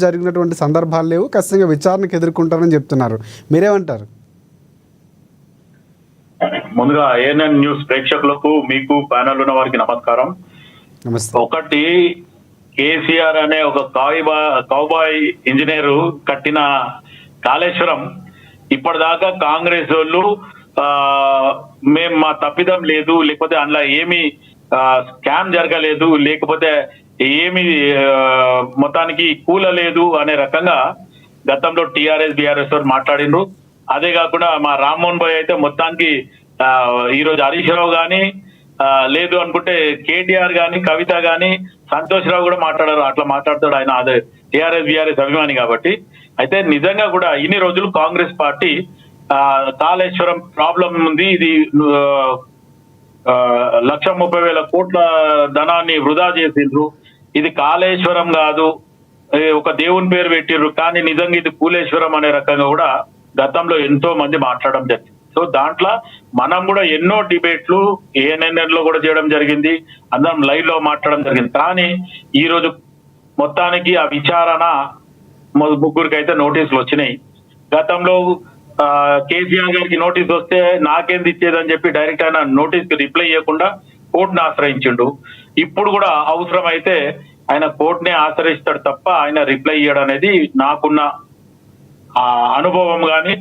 జరిగినటువంటి సందర్భాలు లేవు, ఖచ్చితంగా విచారణకు ఎదుర్కొంటారని చెప్తున్నారు. మీరేమంటారు? ముందుగా ఏఎన్ఎన్ న్యూస్ ప్రేక్షకులకు, మీకు ప్యానల్ ఉన్న వారికి నమస్కారం. నమస్తే. ఒకటి, కేసీఆర్ అనే ఒక కౌబాయ్ ఇంజనీరు కట్టిన కాళేశ్వరం ఇప్పటిదాకా కాంగ్రెస్ వాళ్ళు మేము మా తప్పిదం లేదు, లేకపోతే అందులో ఏమి స్కామ్ జరగలేదు, లేకపోతే ఏమి మొత్తానికి కూలలేదు అనే రకంగా గతంలో టీఆర్ఎస్ బీఆర్ఎస్ వారు మాట్లాడినరు. అదే కాకుండా మా రామ్మోహన్ భాయ్ అయితే మొత్తానికి ఈరోజు హరీష్ రావు కానీ లేదు అనుకుంటే కేటీఆర్ కానీ కవిత కానీ సంతోష్ రావు కూడా మాట్లాడారు. అట్లా మాట్లాడతాడు ఆయన, అదే టీఆర్ఎస్ బీఆర్ఎస్ అభిమాని కాబట్టి. అయితే నిజంగా కూడా ఇన్ని రోజులు కాంగ్రెస్ పార్టీ కాళేశ్వరం ప్రాబ్లం ఉంది, ఇది 1,30,000 కోట్ల ధనాన్ని వృధా చేసిండ్రు, ఇది కాళేశ్వరం కాదు, ఒక దేవుని పేరు పెట్టిర్రు, కానీ నిజంగా ఇది కూలేశ్వరం అనే రకంగా కూడా గతంలో ఎంతో మంది మాట్లాడడం జరిగింది. సో దాంట్లో మనం కూడా ఎన్నో డిబేట్లు ఏఎన్ఎన్ లో కూడా చేయడం జరిగింది, అందరం లైవ్ లో మాట్లాడడం జరిగింది. కానీ ఈ రోజు మొత్తానికి ఆ విచారణ ముగ్గురికి అయితే నోటీసులు వచ్చినాయి. గతంలో కేసీఆర్ గారికి నోటీస్ వస్తే నాకేంది ఇచ్చేదని చెప్పి డైరెక్ట్ ఆయన నోటీస్ కి రిప్లై ఇవ్వకుండా కోర్టుని ఆశ్రయించిండు. ఇప్పుడు కూడా అవసరం అయితే ఆయన కోర్టునే ఆశ్రయిస్తాడు తప్ప ఆయన రిప్లై ఇవ్వడం అనేది నాకున్న అనుభవం గాని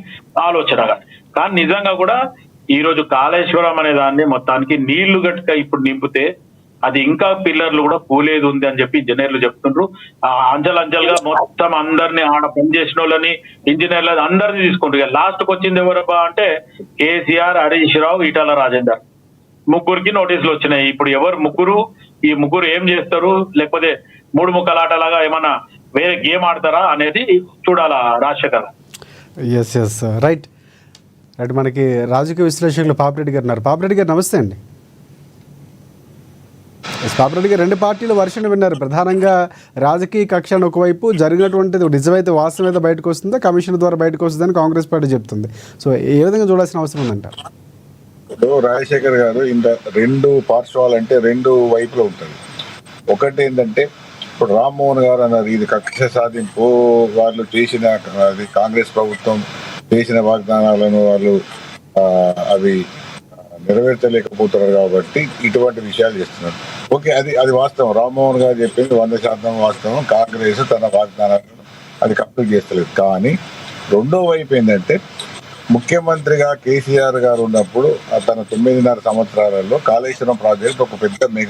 ఆలోచన గాని. కానీ నిజంగా కూడా ఈ రోజు కాళేశ్వరం అనే దాన్ని మొత్తానికి నీళ్లు గట్టిగా ఇప్పుడు నింపితే అది ఇంకా పిల్లర్లు కూడా పోలేదు ఉంది అని చెప్పి ఇంజనీర్లు చెప్తుండ్రు. అంచెలంచెలుగా మొత్తం అందరినీ ఆడ పనిచేసిన వాళ్ళని, ఇంజనీర్లు అందరినీ తీసుకుంటారు. లాస్ట్ కు వచ్చింది ఎవరబ్బా అంటే కేసీఆర్, హరీష్ రావు, ఈటల రాజేందర్ ముగ్గురికి నోటీసులు వచ్చినాయి. ఇప్పుడు ఎవరు ముగ్గురు, ఈ ముగ్గురు ఏం చేస్తారు, లేకపోతే మూడు ముక్కల ఆటలాగా ఏమన్నా వేరే గేమ్ ఆడతారా అనేది చూడాలా Rajasekhar. Yes yes right right. మనకి రాజకీయ విశ్లేషకులు పాపిరెడ్డి గారు ఉన్నారు. పాపిరెడ్డి గారు నమస్తే అండి. పాపిరెడ్డి గారు, రెండు పార్టీల వర్షం విన్నారు. ప్రధానంగా రాజకీయ కక్షను ఒకవైపు, జరిగినటువంటిది నిజమైతే వాస్తవం అయితే బయటకు వస్తుందా, కమిషన్ ద్వారా బయటకు వస్తుందని కాంగ్రెస్ పార్టీ చెప్తుంది. సో ఏ విధంగా చూడాల్సిన అవసరం ఉందంటారు? ఇప్పుడు రాజశేఖర్ గారు ఇంత రెండు పార్శ్వాలు అంటే రెండు వైపులో ఉంటుంది. ఒకటి ఏంటంటే ఇప్పుడు రామ్మోహన్ గారు అన్నారు ఇది కక్ష సాధింపు, వాళ్ళు చేసిన అది కాంగ్రెస్ ప్రభుత్వం చేసిన వాగ్దానాలను వాళ్ళు అవి నెరవేర్చలేకపోతున్నారు కాబట్టి ఇటువంటి విషయాలు చేస్తున్నారు. ఓకే, అది వాస్తవం. రామ్మోహన్ గారు చెప్పింది 100% వాస్తవం. కాంగ్రెస్ తన వాగ్దానాలను అది కంప్లీట్ చేస్తలేదు. కానీ రెండో వైపు ఏంటంటే ముఖ్యమంత్రిగా కేసీఆర్ గారు ఉన్నప్పుడు తన 9.5 సంవత్సరాలలో కాళేశ్వరం ప్రాజెక్ట్ ఒక పెద్ద మెగా